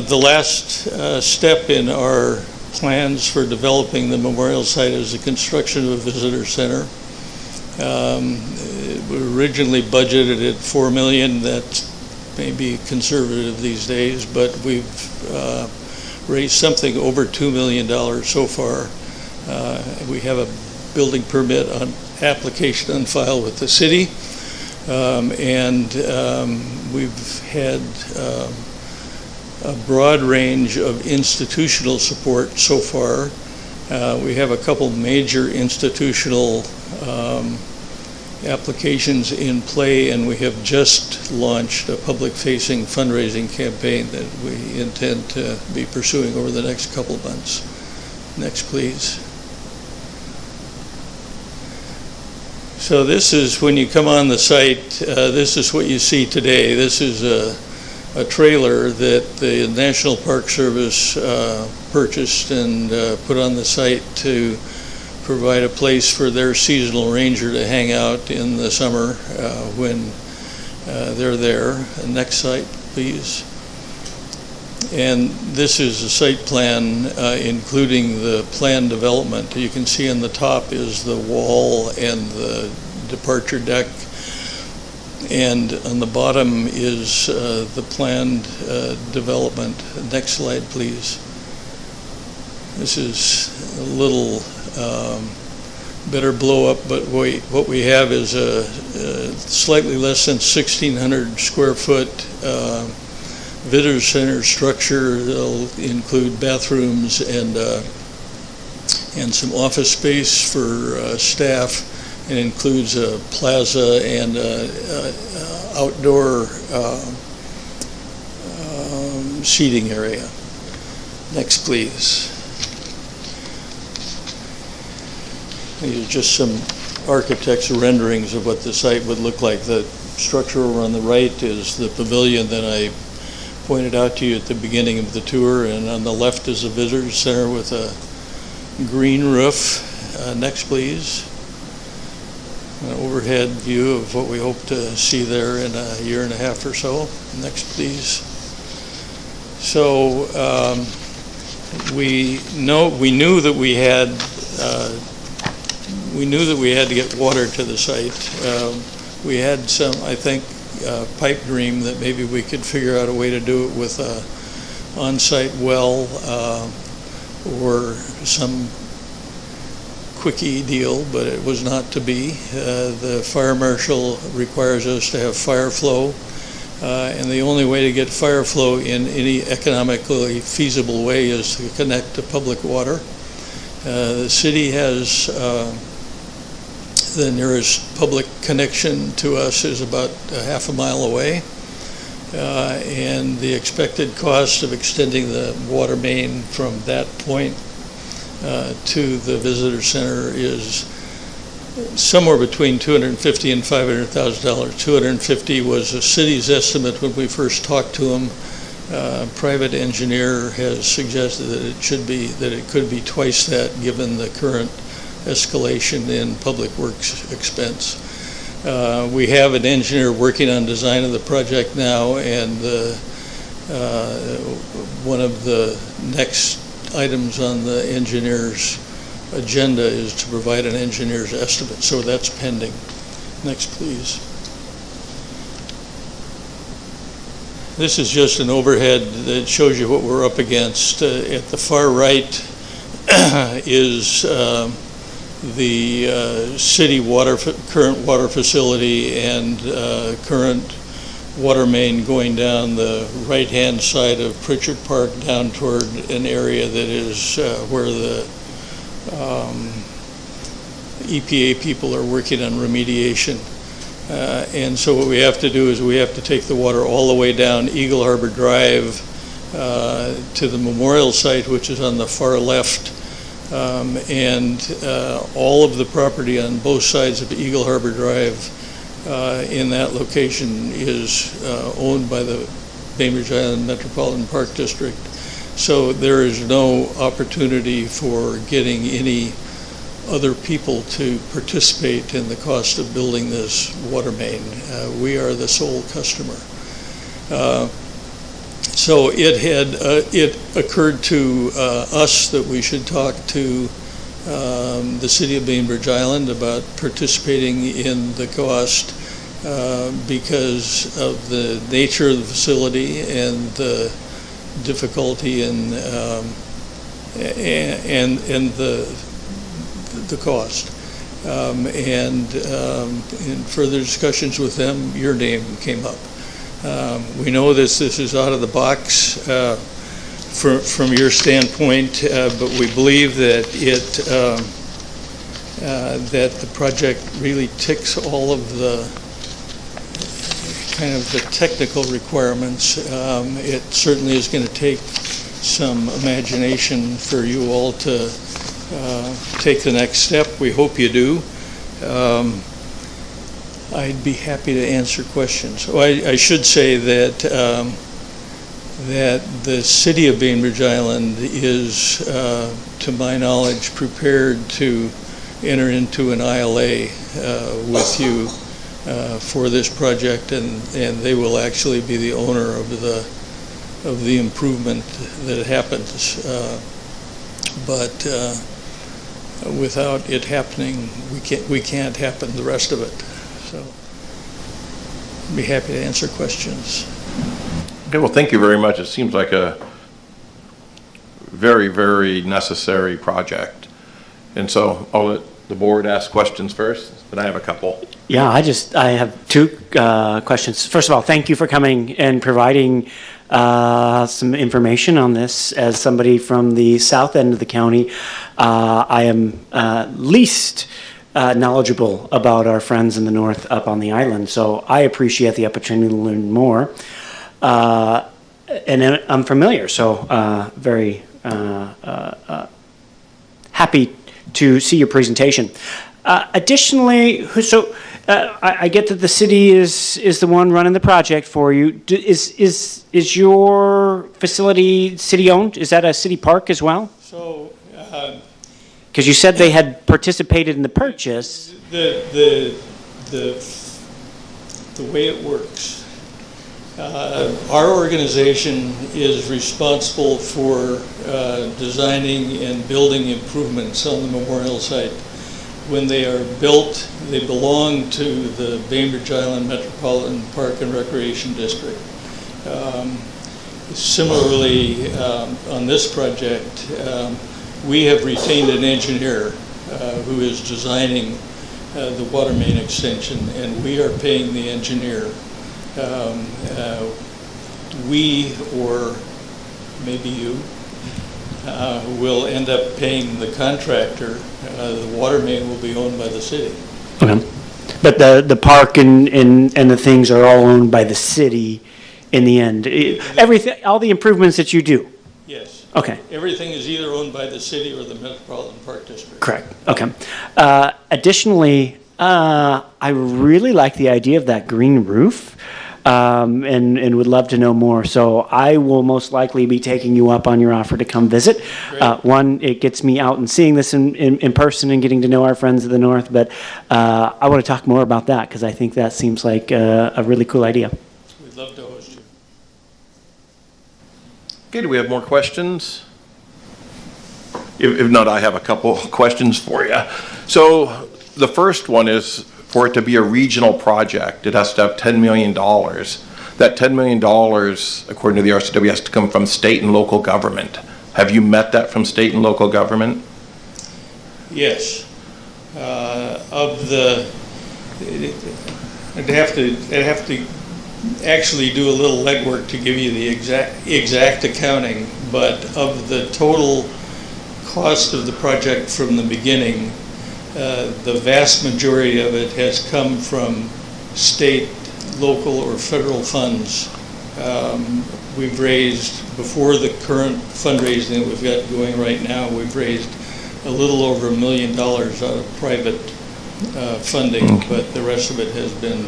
the last step in our plans for developing the memorial site is the construction of a visitor center. We originally budgeted at $4 million. That's maybe conservative these days, but we've raised something over $2 million so far. We have a building permit on application on file with the city, and we've had a broad range of institutional support so far. We have a couple major institutional applications in play, and we have just launched a public-facing fundraising campaign that we intend to be pursuing over the next couple of months. Next, please. So this is, when you come on the site, this is what you see today. This is a trailer that the National Park Service purchased and put on the site to provide a place for their seasonal ranger to hang out in the summer when they're there. Next site, please. And this is a site plan including the planned development. You can see on the top is the wall and the departure deck, and on the bottom is the planned development. Next slide, please. This is a little better blow up, but what we have is a slightly less than 1,600 square foot visitor center structure. They'll include bathrooms and some office space for staff, and includes a plaza and outdoor seating area. Next, please. These are just some architect's renderings of what the site would look like. The structure over on the right is the pavilion that I pointed out to you at the beginning of the tour, and on the left is a visitor center with a green roof. Next, please. An overhead view of what we hope to see there in a year and a half or so. Next, please. So we knew that we had to get water to the site. We had some, I think, pipe dream that maybe we could figure out a way to do it with a on-site well or some quickie deal, but it was not to be. The fire marshal requires us to have fire flow, and the only way to get fire flow in any economically feasible way is to connect to public water. The city has the nearest public connection to us is about a half a mile away, and the expected cost of extending the water main from that point to the visitor center is somewhere between $250,000 and $500,000. $250,000 was the city's estimate when we first talked to them. Private engineer has suggested that it could be twice that, given the current escalation in public works expense. We have an engineer working on design of the project now, and one of the next items on the engineer's agenda is to provide an engineer's estimate, so that's pending. Next, please. This is just an overhead that shows you what we're up against. At the far right is the city current water facility and current water main going down the right-hand side of Pritchard Park down toward an area that is where the EPA people are working on remediation. And so what we have to do is we have to take the water all the way down Eagle Harbor Drive to the memorial site, which is on the far left. And all of the property on both sides of Eagle Harbor Drive in that location is owned by the Bainbridge Island Metropolitan Park District. So there is no opportunity for getting any other people to participate in the cost of building this water main. We are the sole customer. So it occurred to us that we should talk to the City of Bainbridge Island about participating in the cost because of the nature of the facility and the difficulty and the cost. In further discussions with them, your name came up. We know this is out of the box from your standpoint, but we believe that that the project really ticks all of the kind of the technical requirements. It certainly is going to take some imagination for you all to take the next step. We hope you do. I'd be happy to answer questions. Oh, I should say that that the City of Bainbridge Island is, to my knowledge, prepared to enter into an ILA with you for this project, and they will actually be the owner of the improvement that happens. But without it happening, we can't happen the rest of it. So I'd be happy to answer questions. Okay, well, thank you very much. It seems like a very, very necessary project. And so I'll let the board ask questions first, but I have a couple. Yeah, I have two questions. First of all, thank you for coming and providing some information on this. As somebody from the south end of the county, I am least knowledgeable about our friends in the north up on the island, so I appreciate the opportunity to learn more. And I'm familiar, so very happy to see your presentation. Additionally, I get that the city is the one running the project for you. Is your facility city-owned? Is that a city park as well? So, because you said they had participated in the purchase. The way it works, our organization is responsible for designing and building improvements on the memorial site. When they are built, they belong to the Bainbridge Island Metropolitan Park and Recreation District. Similarly, on this project, we have retained an engineer who is designing the water main extension, and we are paying the engineer. We, or maybe you, will end up paying the contractor. The water main will be owned by the city. Okay. But the park and the things are all owned by the city in the end. Everything, all the improvements that you do. Yes. Okay. Everything is either owned by the city or the Metropolitan Park District. Correct. Okay. Additionally, I really like the idea of that green roof. And would love to know more. So I will most likely be taking you up on your offer to come visit. One, it gets me out and seeing this in person and getting to know our friends of the north, but I want to talk more about that because I think that seems like a really cool idea. We'd love to host you. Okay, do we have more questions? If not, I have a couple questions for you. So the first one is, for it to be a regional project, it has to have $10 million. That $10 million, according to the RCW, has to come from state and local government. Have you met that from state and local government? Yes. I'd have to actually do a little legwork to give you the exact accounting, but of the total cost of the project from the beginning, the vast majority of it has come from state, local, or federal funds. We've raised, before the current fundraising that we've got going right now, we've raised a little over $1 million out of private funding, but the rest of it has been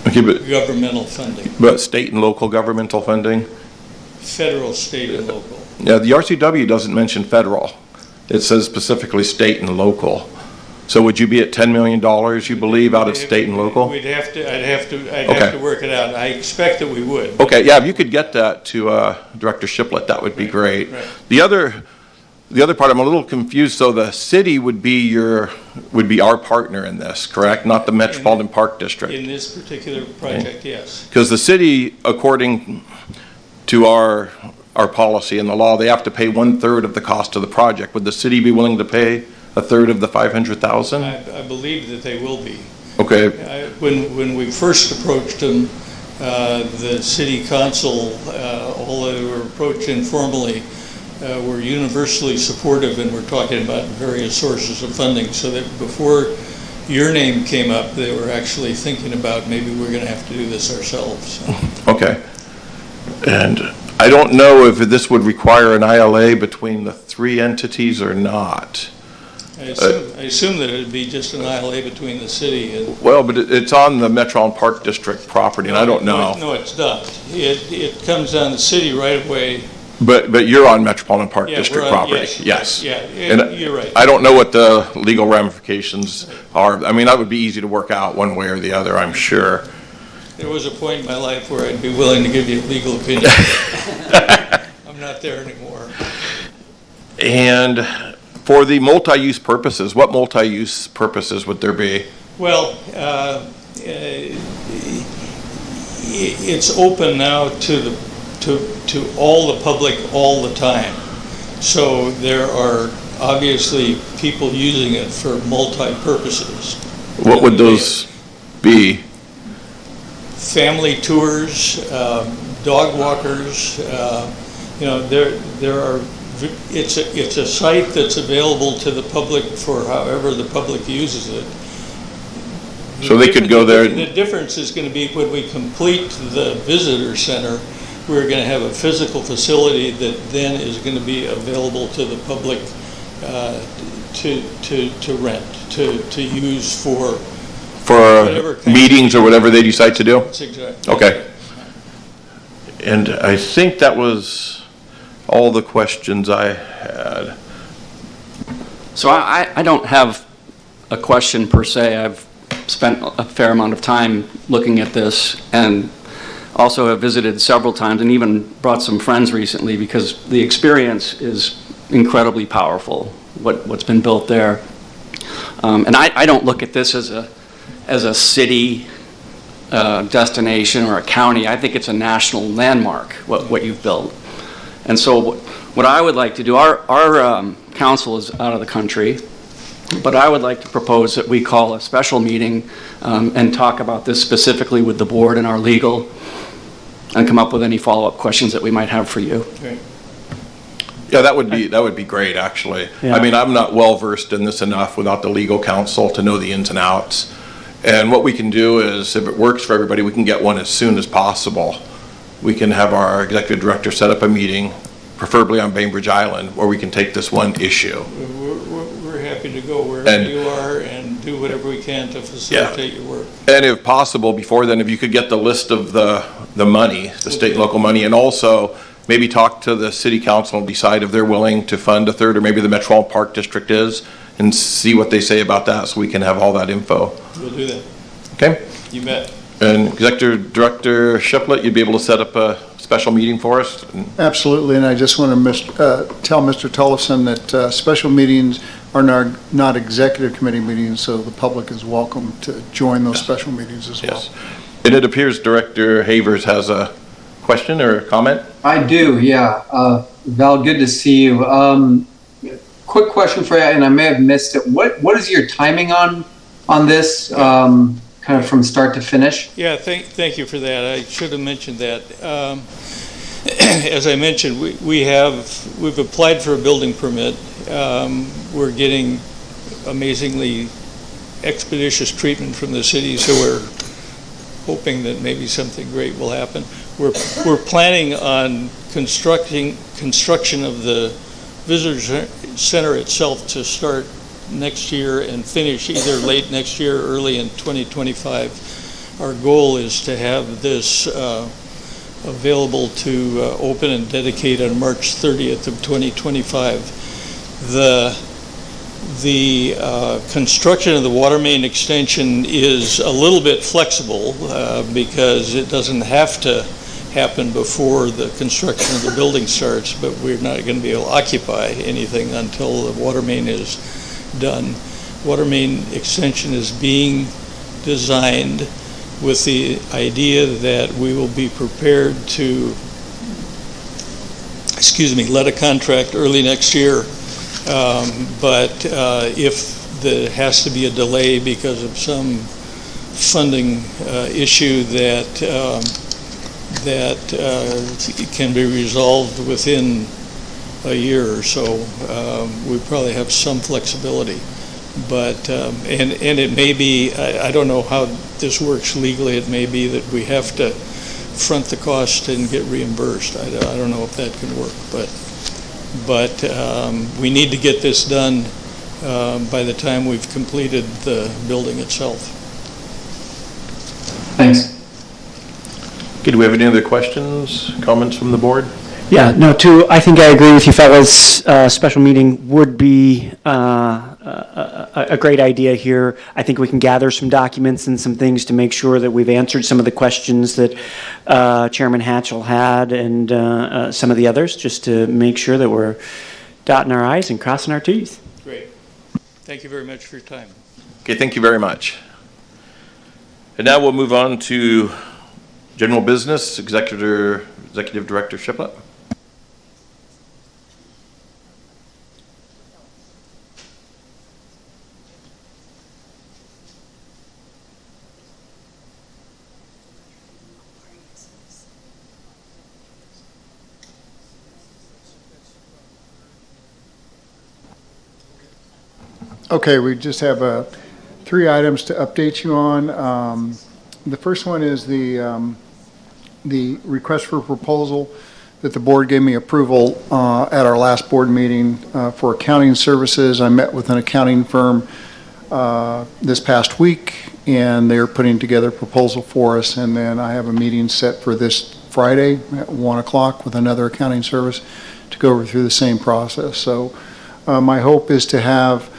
Okay, but governmental funding, state and local governmental funding? federal, state, and local. Yeah, the RCW doesn't mention federal. It says specifically state and local. So would you be at $10 million, you believe, out of state and local? I'd have to work it out. I expect that we would. Okay, yeah, if you could get that to Director Shiplett, that would be great. Right. The other part, I'm a little confused. So the city would be our partner in this, correct? Not the Metropolitan Park District. In this particular project, yes. Because the city, according to our policy and the law, they have to pay 1/3 of the cost of the project. Would the city be willing to pay 1/3 of the $500,000? I believe that they will be. Okay. When we first approached them, the city council, although they were approached informally, were universally supportive, and we're talking about various sources of funding, so that before your name came up, they were actually thinking about maybe we're going to have to do this ourselves. Okay. And I don't know if this would require an ILA between the three entities or not. I assume that it'd be just an ILA between the city and... Well, but it's on the Metropolitan Park District property, and I don't know. No, it's not. It comes on the city right away. But you're on Metropolitan Park District property. Yes. Yeah, And you're right. I don't know what the legal ramifications are. I mean, that would be easy to work out one way or the other, I'm sure. There was a point in my life where I'd be willing to give you a legal opinion. I'm not there anymore. And for the multi-use purposes, what multi-use purposes would there be? Well, it's open now to all the public all the time. So there are obviously people using it for multi-purposes. What would those be? Family tours, dog walkers, there are, it's a site that's available to the public for however the public uses it. So they could go there. The difference is going to be when we complete the visitor center, we're going to have a physical facility that then is going to be available to the public to rent, to use for meetings or whatever they decide to do? That's exactly. Okay. And I think that was all the questions I had. So I don't have a question per se. I've spent a fair amount of time looking at this and also have visited several times and even brought some friends recently because the experience is incredibly powerful, what's been built there. And I don't look at this as a city destination or a county. I think it's a national landmark, what you've built. And so what I would like to do, our council is out of the country, but I would like to propose that we call a special meeting and talk about this specifically with the board and our legal and come up with any follow-up questions that we might have for you. Okay. Yeah, that would be great, actually. Yeah. I mean, I'm not well-versed in this enough without the legal counsel to know the ins and outs. And what we can do is, if it works for everybody, we can get one as soon as possible. We can have our executive director set up a meeting, preferably on Bainbridge Island, where we can take this one issue. We're happy to go wherever you are and do whatever we can to facilitate your work. And if possible, before then, if you could get the list of the money, the state and local money, and also maybe talk to the city council and decide if they're willing to fund 1/3, or maybe the Metropolitan Park District is, and see what they say about that so we can have all that info. We'll do that. Okay? You bet. And Executive Director Shiplett, you'd be able to set up a special meeting for us? Absolutely, and I just want to tell Mr. Tollefson that special meetings are not executive committee meetings, so the public is welcome to join those special meetings as well. Yes. And it appears Director Havers has a question or a comment? I do, yeah. Val, good to see you. Quick question for you, and I may have missed it. What is your timing on this, kind of from start to finish? Yeah, thank you for that. I should have mentioned that. As I mentioned, we've applied for a building permit. We're getting amazingly expeditious treatment from the city, so we're hoping that maybe something great will happen. We're planning on construction of the visitor center itself to start next year and finish either late next year or early in 2025. Our goal is to have this available to open and dedicate on March 30th of 2025. The construction of the water main extension is a little bit flexible because it doesn't have to happen before the construction of the building starts, but we're not going to be able to occupy anything until the water main is done. Water main extension is being designed with the idea that we will be prepared to, let a contract early next year. But if there has to be a delay because of some funding issue that can be resolved within a year or so, we probably have some flexibility. But and it may be, I don't know how this works legally. It may be that we have to front the cost and get reimbursed. I don't know if that can work, but we need to get this done by the time we've completed the building itself. Thanks. Okay, do we have any other questions, comments from the board? Yeah, no, I think I agree with you fellas. Special meeting would be a great idea here. I think we can gather some documents and some things to make sure that we've answered some of the questions that Chairman Hatchell had and some of the others, just to make sure that we're dotting our I's and crossing our T's. Great. Thank you very much for your time. Okay, thank you very much. And now we'll move on to general business. Executive Director Shiplett. Okay, we just have 3 items to update you on. The first one is the request for proposal that the board gave me approval at our last board meeting for accounting services. I met with an accounting firm this past week, and they're putting together a proposal for us, and then I have a meeting set for this Friday at 1 o'clock with another accounting service to go over through the same process. So my hope is to have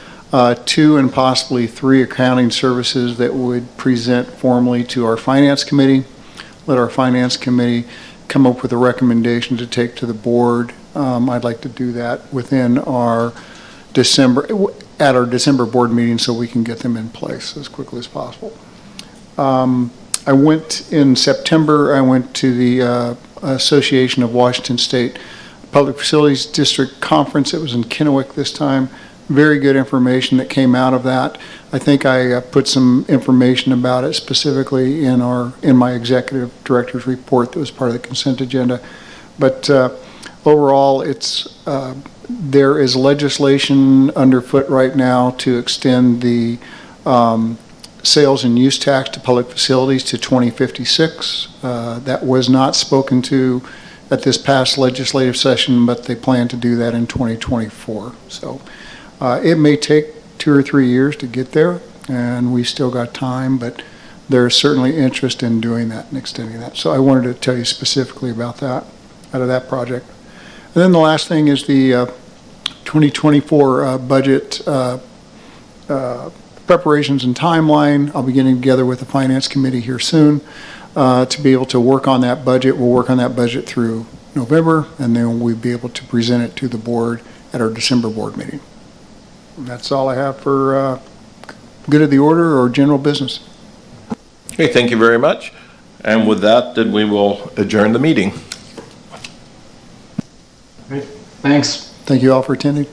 2 and possibly 3 accounting services that would present formally to our finance committee. Let our finance committee come up with a recommendation to take to the board. I'd like to do that within our at our December board meeting so we can get them in place as quickly as possible. I went in September, I went to the Association of Washington State Public Facilities District Conference. It was in Kennewick this time. Very good information that came out of that. I think I put some information about it specifically in my executive director's report that was part of the consent agenda. But overall, there is legislation underfoot right now to extend the sales and use tax to public facilities to 2056. That was not spoken to at this past legislative session, but they plan to do that in 2024. So it may take 2 or 3 years to get there, and we still got time, but there's certainly interest in doing that and extending that. So I wanted to tell you specifically about that, out of that project. And then the last thing is the 2024 budget preparations and timeline. I'll be getting together with the Finance Committee here soon to be able to work on that budget. We'll work on that budget through November, and then we'll be able to present it to the board at our December board meeting. And that's all I have for good of the order or general business. Okay, thank you very much. And with that, then we will adjourn the meeting. Great. Thanks. Thank you all for attending.